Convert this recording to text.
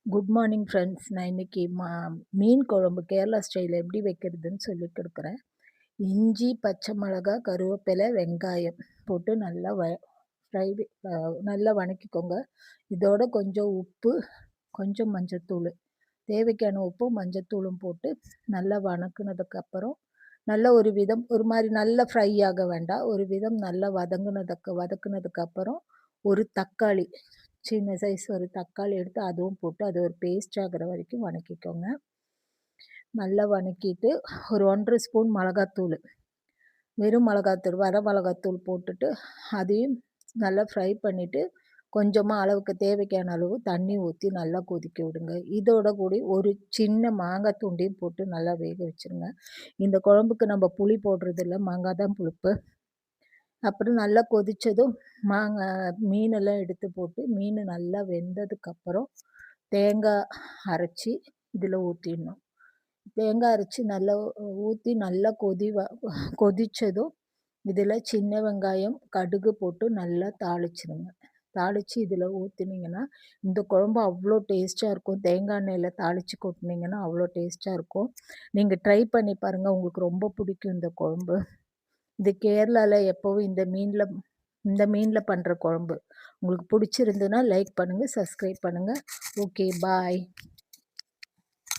Good morning friends. நான் இன்னைக்கு மீன் குழம்பு கேரளா ஸ்டைலில் எப்படி வைக்கிறதுன்னு சொல்லிக் கொடுக்குறேன். இஞ்சி, பச்சை மிளகா, கருவேப்பிலை, வெங்காயம் போட்டு நல்லா ஃப்ரை நல்லா வணக்கிக்கோங்க. இதோட கொஞ்சம் உப்பு, கொஞ்சம் மஞ்சத்தூள், தேவைக்கான உப்பும் மஞ்சத்தூளும் போட்டு நல்லா வணக்குனதுக்கப்புறம் நல்ல ஒரு மாதிரி நல்லா ஃப்ரை ஆக வேண்டாம். ஒரு விதம் நல்லா வதக்குனதுக்கப்புறம் ஒரு தக்காளி, சின்ன சைஸ் ஒரு தக்காளி எடுத்து அதுவும் போட்டு அது ஒரு பேஸ்ட் ஆகிற வரைக்கும் வணக்கிக்கோங்க. நல்லா வணக்கிட்டு ஒரு 1½ ஸ்பூன் மிளகாத்தூள், வெறும் மிளகாத்தூள், வர மிளகாத்தூள் போட்டுட்டு அதையும் நல்லா ஃப்ரை பண்ணிவிட்டு கொஞ்சமாக அளவுக்கு தேவைக்கான அளவு தண்ணி ஊற்றி நல்லா கொதிக்க விடுங்க. இதோட கூடி ஒரு சின்ன மாங்காய் துண்டையும் போட்டு நல்லா வேக வச்சுருங்க. இந்த குழம்புக்கு நம்ம புளி போடுறதில்ல, மாங்காய் தான் புளிப்பு. அப்புறம் நல்லா கொதித்ததும் மீனெல்லாம் எடுத்து போட்டு மீன் நல்லா வெந்ததுக்கப்புறம் தேங்காய் அரைச்சி இதில் ஊற்றிடணும். தேங்காய் அரைச்சி நல்லா ஊற்றி நல்லா கொதித்ததும் இதில் சின்ன வெங்காயம், கடுகு போட்டு நல்லா தாளிச்சிடுங்க. தாளித்து இதில் ஊற்றினீங்கன்னா இந்த குழம்பு அவ்வளோ டேஸ்ட்டாக இருக்கும். தேங்காய் எண்ணெயில் தாளித்து கொட்டினீங்கன்னா அவ்வளோ டேஸ்ட்டாக இருக்கும். நீங்கள் ட்ரை பண்ணி பாருங்கள், உங்களுக்கு ரொம்ப பிடிக்கும் இந்த குழம்பு. இது கேரளாவில் எப்போவும் இந்த மீனில் பண்ணுற குழம்பு. உங்களுக்கு பிடிச்சிருந்துன்னா லைக் பண்ணுங்கள், சப்ஸ்கிரைப் பண்ணுங்கள். ஓகே, பாய்.